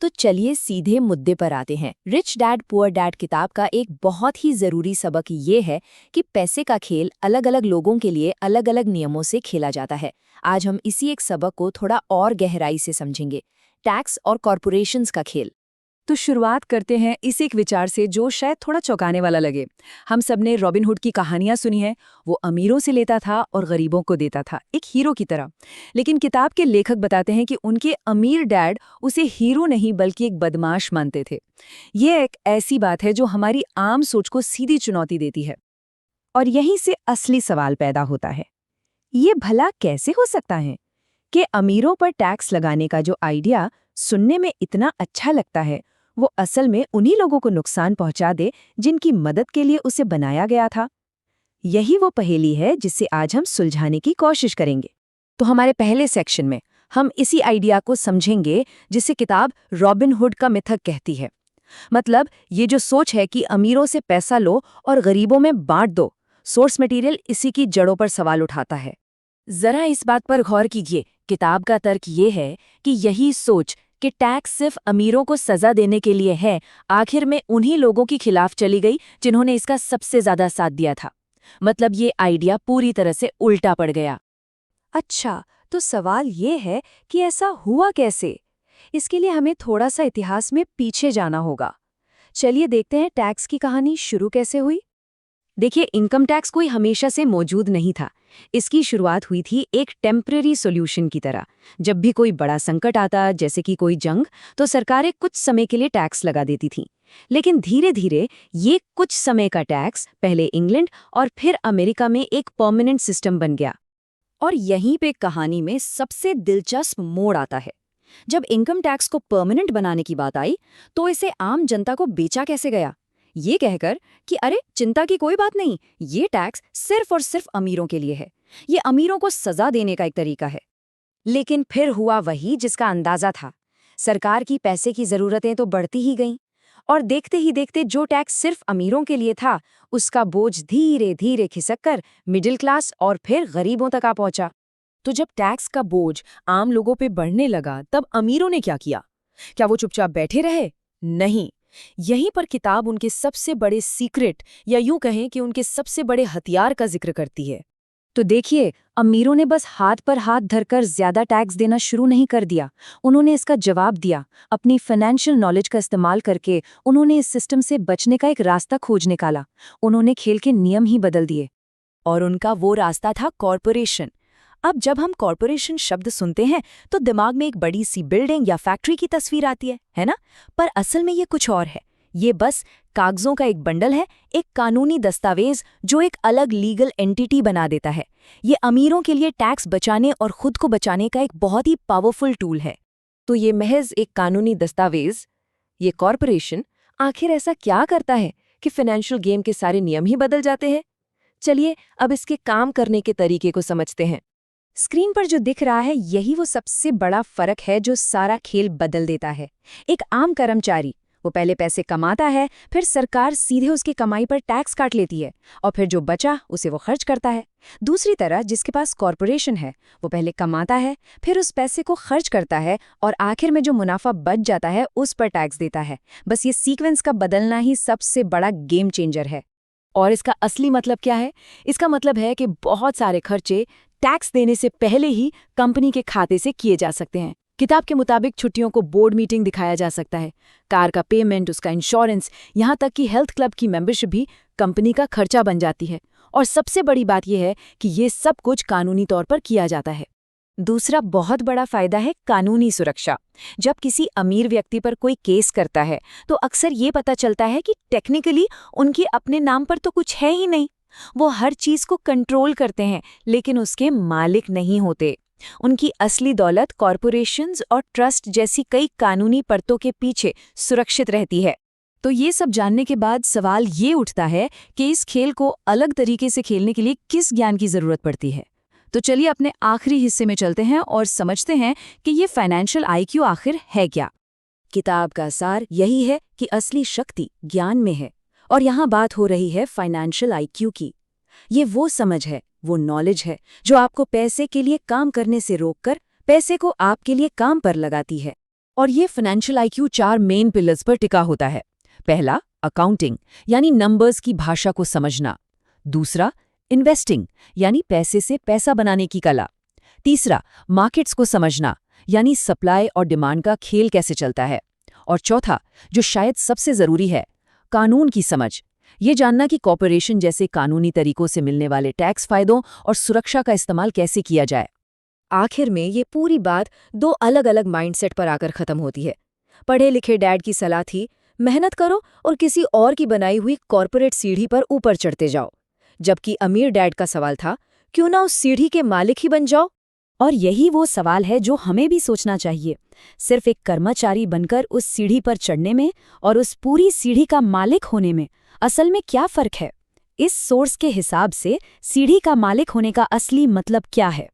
तो चलिए सीधे मुद्दे पर आते हैं। रिच डैड पुअर डैड किताब का एक बहुत ही ज़रूरी सबक ये है कि पैसे का खेल अलग अलग लोगों के लिए अलग अलग नियमों से खेला जाता है। आज हम इसी एक सबक को थोड़ा और गहराई से समझेंगे, टैक्स और कॉरपोरेशंस का खेल। तो शुरुआत करते हैं इस एक विचार से जो शायद थोड़ा चौंकाने वाला लगे। हम सबने रॉबिन हुड की कहानियां सुनी हैं। वो अमीरों से लेता था और गरीबों को देता था, एक हीरो की तरह। लेकिन किताब के लेखक बताते हैं कि उनके अमीर डैड उसे हीरो नहीं बल्कि एक बदमाश मानते थे। ये एक ऐसी बात है जो हमारी आम सोच को सीधी चुनौती देती है। और यहीं से असली सवाल पैदा होता है, ये भला कैसे हो सकता है कि अमीरों पर टैक्स लगाने का जो आइडिया सुनने में इतना अच्छा लगता है, वो असल में उन्हीं लोगों को नुकसान पहुंचा दे जिनकी मदद के लिए उसे बनाया गया था। यही वो पहेली है जिसे आज हम सुलझाने की कोशिश करेंगे। तो हमारे पहले सेक्शन में हम इसी आइडिया को समझेंगे जिसे किताब रॉबिन हुड का मिथक कहती है। मतलब ये जो सोच है कि अमीरों से पैसा लो और गरीबों में बांट दो, सोर्स मटेरियल इसी की जड़ों पर सवाल उठाता है। जरा इस बात पर गौर कीजिए। किताब का तर्क ये है कि यही सोच कि टैक्स सिर्फ अमीरों को सजा देने के लिए है, आखिर में उन्हीं लोगों के खिलाफ चली गई जिन्होंने इसका सबसे ज्यादा साथ दिया था। मतलब ये आइडिया पूरी तरह से उल्टा पड़ गया। अच्छा, तो सवाल ये है कि ऐसा हुआ कैसे? इसके लिए हमें थोड़ा सा इतिहास में पीछे जाना होगा। चलिए देखते हैं टैक्स की कहानी शुरू कैसे हुई। देखिए, इनकम टैक्स कोई हमेशा से मौजूद नहीं था। इसकी शुरुआत हुई थी एक टेम्पररी सॉल्यूशन की तरह। जब भी कोई बड़ा संकट आता, जैसे कि कोई जंग, तो सरकारें कुछ समय के लिए टैक्स लगा देती थीं। लेकिन धीरे धीरे ये कुछ समय का टैक्स पहले इंग्लैंड और फिर अमेरिका में एक परमानेंट सिस्टम बन गया। और यहीं पे कहानी में सबसे दिलचस्प मोड़ आता है। जब इनकम टैक्स को परमानेंट बनाने की बात आई, तो इसे आम जनता को बेचा कैसे गया, ये कहकर कि अरे चिंता की कोई बात नहीं, ये टैक्स सिर्फ और सिर्फ अमीरों के लिए है, ये अमीरों को सजा देने का एक तरीका है। लेकिन फिर हुआ वही जिसका अंदाजा था। सरकार की पैसे की जरूरतें तो बढ़ती ही गईं, और देखते ही देखते जो टैक्स सिर्फ अमीरों के लिए था, उसका बोझ धीरे धीरे खिसककर मिडिल क्लास और फिर गरीबों तक आ पहुंचा। तो जब टैक्स का बोझ आम लोगों पे बढ़ने लगा, तब अमीरों ने क्या किया? क्या वो चुपचाप बैठे रहे? नहीं। यहीं पर किताब उनके सबसे बड़े सीक्रेट, या यूं कहें कि उनके सबसे बड़े हथियार का जिक्र करती है। तो देखिए, अमीरों ने बस हाथ पर हाथ धरकर ज्यादा टैक्स देना शुरू नहीं कर दिया। उन्होंने इसका जवाब दिया। अपनी फाइनेंशियल नॉलेज का इस्तेमाल करके उन्होंने इस सिस्टम से बचने का एक रास्ता खोज निकाला। उन्होंने खेल के नियम ही बदल दिए। और उनका वो रास्ता था कॉरपोरेशन। अब जब हम कॉरपोरेशन शब्द सुनते हैं तो दिमाग में एक बड़ी सी बिल्डिंग या फैक्ट्री की तस्वीर आती है ना? पर असल में ये कुछ और है। ये बस कागजों का एक बंडल है, एक कानूनी दस्तावेज जो एक अलग लीगल एंटिटी बना देता है। ये अमीरों के लिए टैक्स बचाने और खुद को बचाने का एक बहुत ही पावरफुल टूल है। तो ये महज एक कानूनी दस्तावेज, ये कॉरपोरेशन, आखिर ऐसा क्या करता है कि फाइनेंशियल गेम के सारे नियम ही बदल जाते हैं? चलिए अब इसके काम करने के तरीके को समझते हैं। स्क्रीन पर जो दिख रहा है, यही वो सबसे बड़ा फर्क है जो सारा खेल बदल देता है। एक आम कर्मचारी, वो पहले पैसे कमाता है, फिर सरकार सीधे उसकी कमाई पर टैक्स काट लेती है, और फिर जो बचा उसे वो खर्च करता है। दूसरी तरह जिसके पास कॉरपोरेशन है, वो पहले कमाता है, फिर उस पैसे को खर्च करता है, और आखिर में जो मुनाफा बच जाता है उस पर टैक्स देता है। बस ये सीक्वेंस का बदलना ही सबसे बड़ा गेम चेंजर है। और इसका असली मतलब क्या है? इसका मतलब है कि बहुत सारे खर्चे टैक्स देने से पहले ही कंपनी के खाते से किए जा सकते हैं। किताब के मुताबिक छुट्टियों को बोर्ड मीटिंग दिखाया जा सकता है, कार का पेमेंट, उसका इंश्योरेंस, यहाँ तक कि हेल्थ क्लब की मेंबरशिप भी कंपनी का खर्चा बन जाती है। और सबसे बड़ी बात यह है कि ये सब कुछ कानूनी तौर पर किया जाता है। दूसरा बहुत बड़ा फायदा है कानूनी सुरक्षा। जब किसी अमीर व्यक्ति पर कोई केस करता है, तो अक्सर ये पता चलता है कि टेक्निकली उनके अपने नाम पर तो कुछ है ही नहीं। वो हर चीज को कंट्रोल करते हैं, लेकिन उसके मालिक नहीं होते। उनकी असली दौलत कॉरपोरेशंस और ट्रस्ट जैसी कई कानूनी परतों के पीछे सुरक्षित रहती है। तो ये सब जानने के बाद सवाल ये उठता है कि इस खेल को अलग तरीके से खेलने के लिए किस ज्ञान की जरूरत पड़ती है। तो चलिए अपने आखिरी हिस्से में चलते हैं और समझते हैं कि ये फाइनेंशियल आईक्यू आखिर है क्या। किताब का सार यही है कि असली शक्ति ज्ञान में है, और यहाँ बात हो रही है फाइनेंशियल आईक्यू की। ये वो समझ है, वो नॉलेज है जो आपको पैसे के लिए काम करने से रोककर पैसे को आपके लिए काम पर लगाती है। और ये फाइनेंशियल आईक्यू 4 मेन पिलर्स पर टिका होता है। पहला, अकाउंटिंग यानी नंबर्स की भाषा को समझना। दूसरा, इन्वेस्टिंग यानी पैसे से पैसा बनाने की कला। तीसरा, मार्केट्स को समझना यानी सप्लाई और डिमांड का खेल कैसे चलता है। और चौथा, जो शायद सबसे जरूरी है, कानून की समझ, ये जानना कि कॉर्पोरेशन जैसे कानूनी तरीकों से मिलने वाले टैक्स फायदों और सुरक्षा का इस्तेमाल कैसे किया जाए। आखिर में ये पूरी बात 2 अलग-अलग माइंडसेट पर आकर खत्म होती है। पढ़े लिखे डैड की सलाह थी, मेहनत करो और किसी और की बनाई हुई कॉर्पोरेट सीढ़ी पर ऊपर चढ़ते जाओ। जबकि अमीर डैड का सवाल था, क्यों ना उस सीढ़ी के मालिक ही बन जाओ। और यही वो सवाल है जो हमें भी सोचना चाहिए। सिर्फ एक कर्मचारी बनकर उस सीढ़ी पर चढ़ने में और उस पूरी सीढ़ी का मालिक होने में असल में क्या फर्क है? इस सोर्स के हिसाब से सीढ़ी का मालिक होने का असली मतलब क्या है?